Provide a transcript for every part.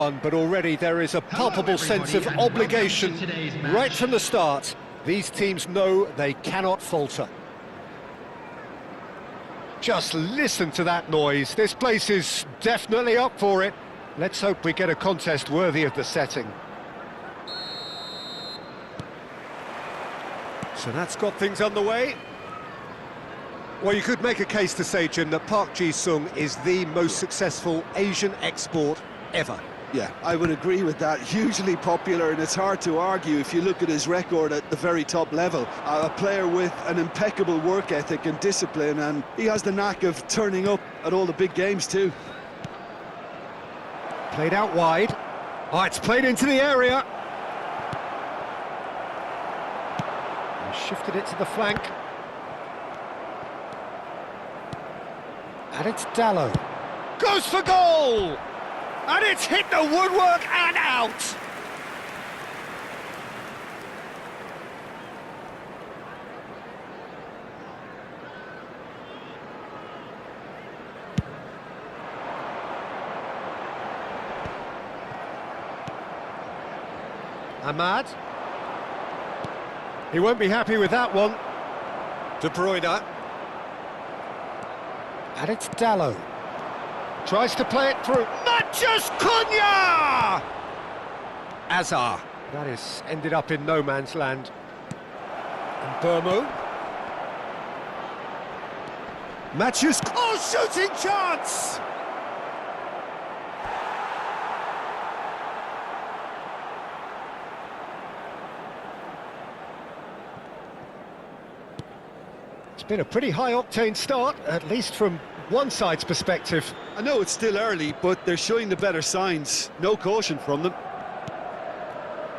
But already there is a palpable sense of obligation right from the start. These teams know they cannot falter. Just listen to that noise. This place is definitely up for it. Let's hope we get a contest worthy of the setting. So that's got things underway. Well, you could make a case to say, Jim, that Park Ji-sung is the most successful Asian export ever. Yeah, I would agree with that. Hugely popular, and it's hard to argue if you look at his record at the very top level. A player with an impeccable work ethic and discipline, and he has the knack of turning up at all the big games too. Played out wide. Oh, it's played into the area. He shifted it to the flank. And it's Dallo. Goes for goal! And it's hit the woodwork and out! Ahmad. He won't be happy with that one. De Bruyne. And it's Dallo. Tries to play it through. Mathias Cunha! Azar. That is ended up in no man's land. And Burmo. Mathias. Oh, shooting chance! It's been a pretty high-octane start, at least from one side's perspective. I know it's still early, but they're showing the better signs. No caution from them.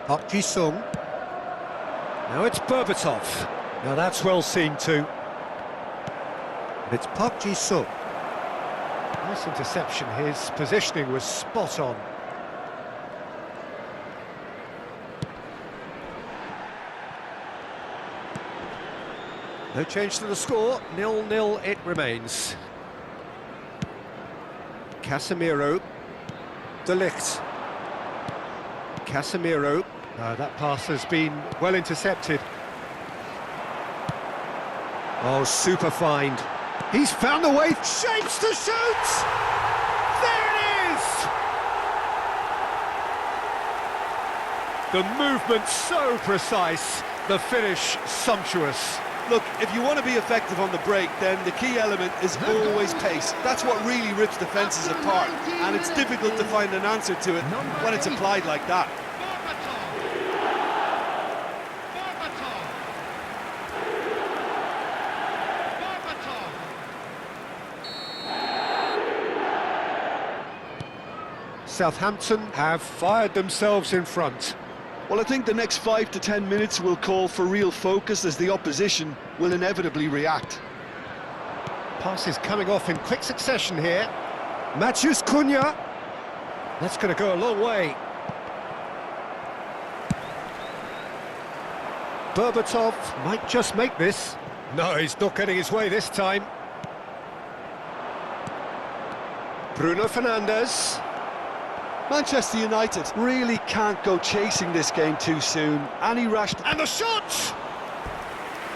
Park Ji-sung. Now it's Berbatov. Now that's well seen too. It's Park Ji-sung. Nice interception. His positioning was spot on. No change to the score. 0-0 it remains. Casemiro. De Ligt. Casemiro. That pass has been well intercepted. Oh, super find. He's found the way. Shapes to shoot! There it is! The movement so precise. The finish sumptuous. Look, if you want to be effective on the break, then the key element is always pace. That's what really rips defences apart, and it's difficult to find an answer to it when it's applied like that. Southampton have fired themselves in front. Well, I think the next 5 to 10 minutes will call for real focus as the opposition will inevitably react. Passes coming off in quick succession here. Mathias Cunha. That's going to go a long way. Berbatov might just make this. No, he's not getting his way this time. Bruno Fernandes. Manchester United really can't go chasing this game too soon. Any rash... And the shot!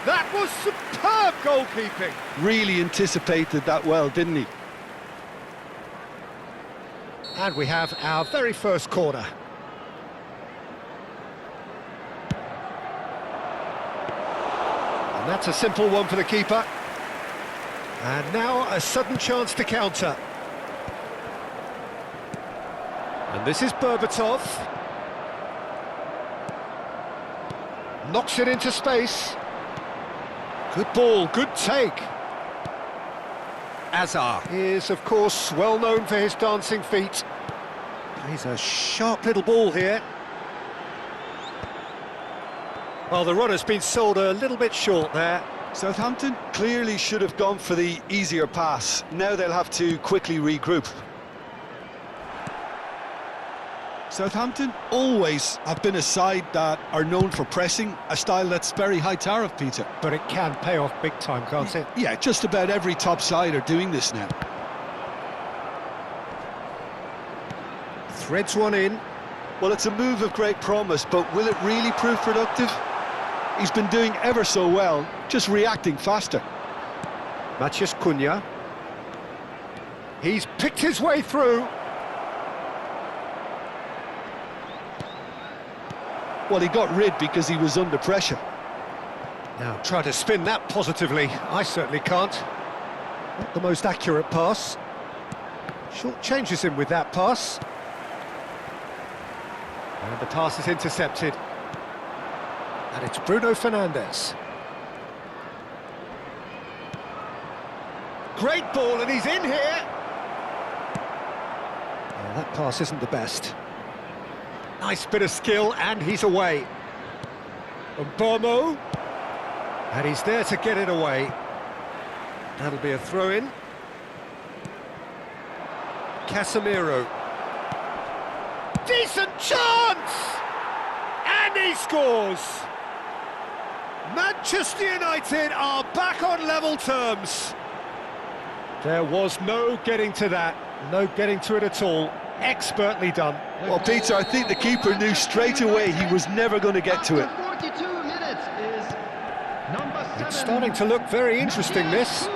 That was superb goalkeeping. Really anticipated that well, didn't he? And we have our very first corner. And that's a simple one for the keeper. And now a sudden chance to counter. And this is Berbatov. Knocks it into space. Good ball, good take. Azar is, of course, well known for his dancing feet. Plays a sharp little ball here. Well, the runner's been sold a little bit short there. Southampton clearly should have gone for the easier pass. Now they'll have to quickly regroup. Southampton always have been a side that are known for pressing, a style that's very high tariff, Peter. But it can pay off big time, can't it? Yeah, just about every top side are doing this now. threads one in. Well, it's a move of great promise, but will it really prove productive? He's been doing ever so well, just reacting faster. Matheus Cunha. He's picked his way through. Well, he got rid because he was under pressure. Now, try to spin that positively. I certainly can't. Not the most accurate pass. Short changes him with that pass. And the pass is intercepted. And it's Bruno Fernandes. Great ball, and he's in here. Yeah, that pass isn't the best. Nice bit of skill, and he's away. Mbeumo. And he's there to get it away. That'll be a throw-in. Casemiro. Decent chance! And he scores! Manchester United are back on level terms. There was no getting to that, no getting to it at all. Expertly done. Well, Peter, I think the keeper knew straight away he was never going to get to it. 42 minutes is number 7. It's starting to look very interesting, this.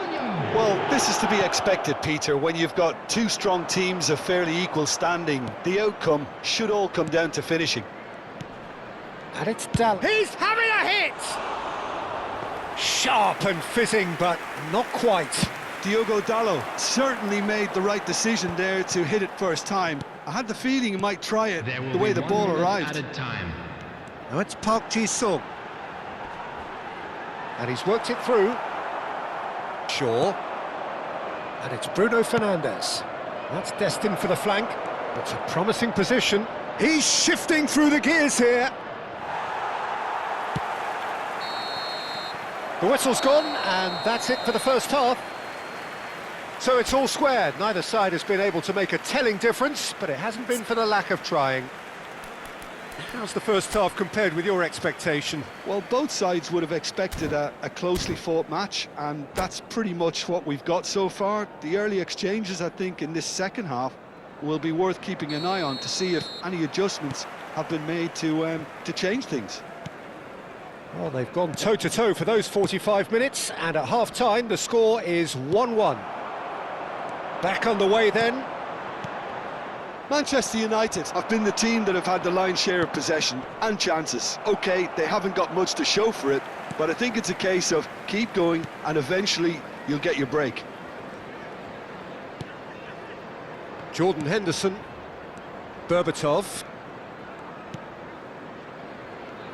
Well, this is to be expected, Peter. When you've got two strong teams of fairly equal standing, the outcome should all come down to finishing. And it's Dal. He's having a hit! Sharp and fizzing, but not quite. Diogo Dalot certainly made the right decision there to hit it first time. I had the feeling he might try it the way the ball arrived. Now it's Park Ji-sung. And he's worked it through. Shaw. And it's Bruno Fernandes. That's destined for the flank. It's a promising position. He's shifting through the gears here. The whistle's gone, and that's it for the first half. So it's all squared. Neither side has been able to make a telling difference, but it hasn't been for the lack of trying. How's the first half compared with your expectation? Well, both sides would have expected a closely fought match, and that's pretty much what we've got so far. The early exchanges, I think, in this second half will be worth keeping an eye on to see if any adjustments have been made to change things. Well, they've gone toe-to-toe for those 45 minutes, and at half-time the score is 1-1. Back on the way then. Manchester United have been the team that have had the lion's share of possession and chances. OK, they haven't got much to show for it, but I think it's a case of keep going and eventually you'll get your break. Jordan Henderson. Berbatov.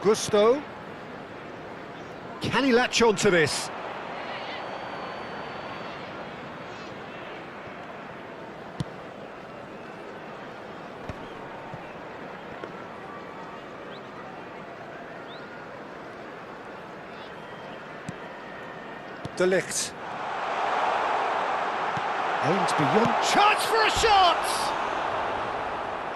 Gusto. Can he latch on to this? De Ligt. Aims beyond. Chance for a shot!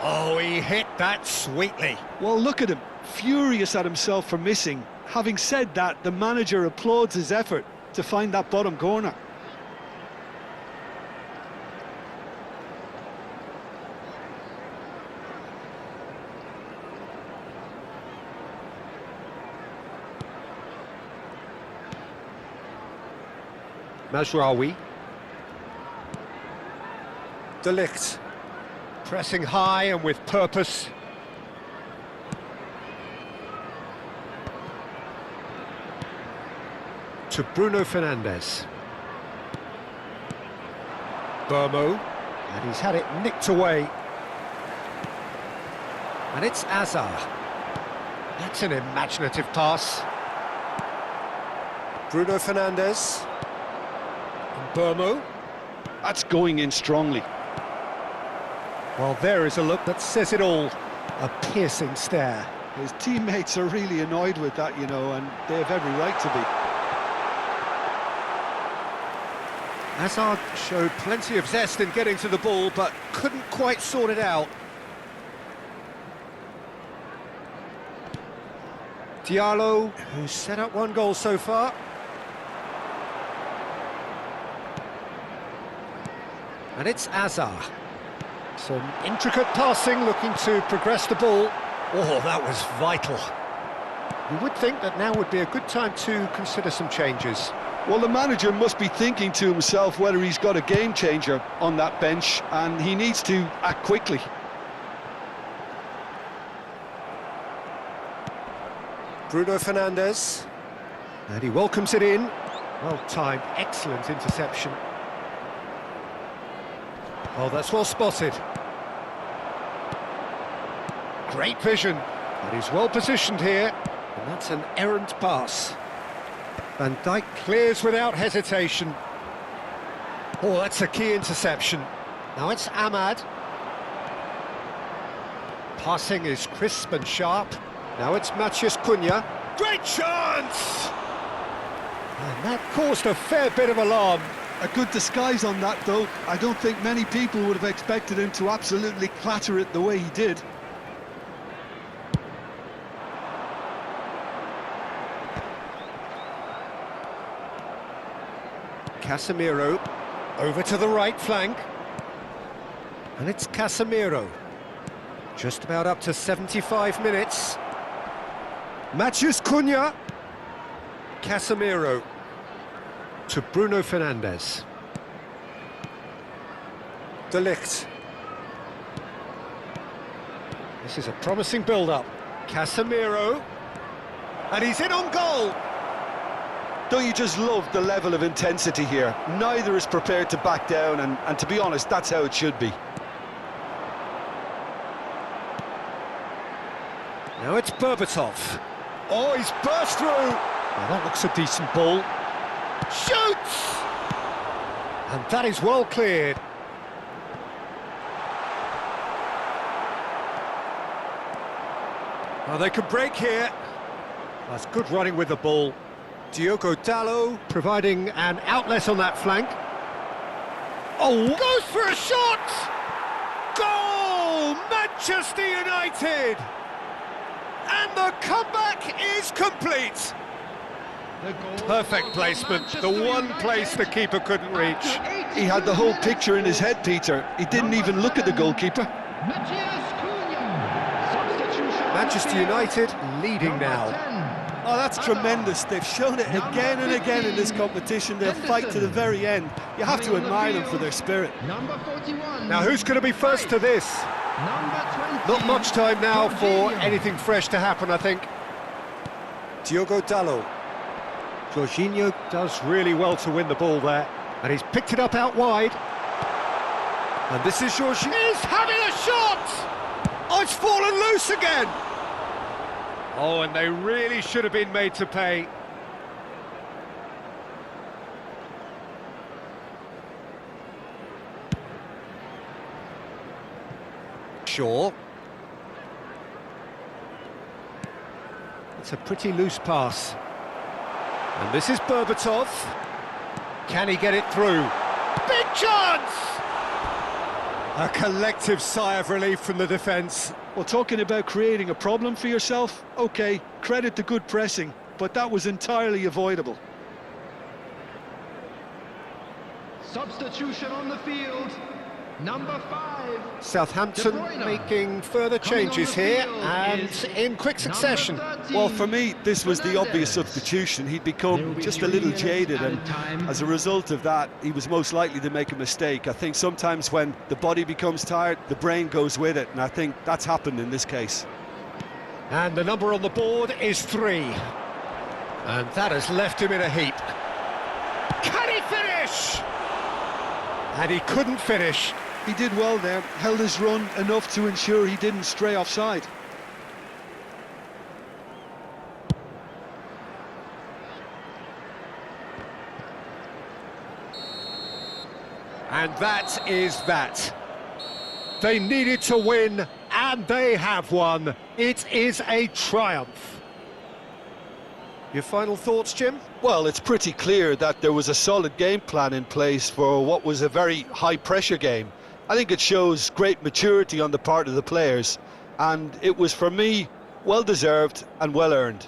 Oh, he hit that sweetly. Well, look at him, furious at himself for missing. Having said that, the manager applauds his effort to find that bottom corner. Mazraoui. De Ligt. Pressing high and with purpose. To Bruno Fernandes. Mbeumo. And he's had it nicked away. And it's Azar. That's an imaginative pass. Bruno Fernandes. Mbeumo. That's going in strongly. Well, there is a look that says it all. A piercing stare. His teammates are really annoyed with that, you know, and they have every right to be. Hazard showed plenty of zest in getting to the ball, but couldn't quite sort it out. Diallo, who's set up one goal so far. And it's Azar. Some intricate passing, looking to progress the ball. Oh, that was vital. You would think that now would be a good time to consider some changes. Well, the manager must be thinking to himself whether he's got a game changer on that bench, and he needs to act quickly. Bruno Fernandes, and he welcomes it in. Well timed, excellent interception. Oh, that's well spotted. Great vision, and he's well positioned here, and that's an errant pass. Van Dijk clears without hesitation. Oh, that's a key interception. Now it's Ahmad. Passing is crisp and sharp. Now it's Matheus Cunha. Great chance! And that caused a fair bit of alarm. A good disguise on that, though. I don't think many people would have expected him to absolutely clatter it the way he did. Casemiro over to the right flank, and it's Casemiro, just about up to 75 minutes. Matheus Cunha, Casemiro to Bruno Fernandes. De Ligt. This is a promising build-up. Casemiro, and he's in on goal. Don't you just love the level of intensity here? Neither is prepared to back down, and to be honest, that's how it should be. Now it's Berbatov. Oh, he's burst through. Now that looks a decent ball. Shoots! And that is well cleared. Well, they could break here. That's good running with the ball. Diogo Dalot providing an outlet on that flank. Oh, goes for a shot! Goal! Manchester United! And the comeback is complete. Perfect placement, the one place the keeper couldn't reach. He had the whole picture in his head, Peter. He didn't even look at the goalkeeper. Manchester United leading now. Oh, that's tremendous. They've shown it again and again in this competition. They'll fight to the very end. You have to admire them for their spirit. Now, who's going to be first to this? Not much time now for anything fresh to happen, I think. Diogo Dalot. Jorginho does really well to win the ball there, and he's picked it up out wide. And this is Jorginho. He's having a shot! Oh, it's fallen loose again! Oh, and they really should have been made to pay. Shaw. It's a pretty loose pass. And this is Berbatov. Can he get it through? Big chance! A collective sigh of relief from the defence. Well, talking about creating a problem for yourself, OK, credit to good pressing, but that was entirely avoidable. Substitution on the field, number 5. Southampton making further changes here, and in quick succession. Well, for me, this was the obvious substitution. He'd become just a little jaded, and as a result of that, he was most likely to make a mistake. I think sometimes when the body becomes tired, the brain goes with it, and I think that's happened in this case. And the number on the board is 3. And that has left him in a heap. Can he finish? And he couldn't finish. He did well there, held his run enough to ensure he didn't stray offside. And that is that. They needed to win, and they have won. It is a triumph. Your final thoughts, Jim? Well, it's pretty clear that there was a solid game plan in place for what was a very high-pressure game. I think it shows great maturity on the part of the players, and it was, for me, well-deserved and well-earned.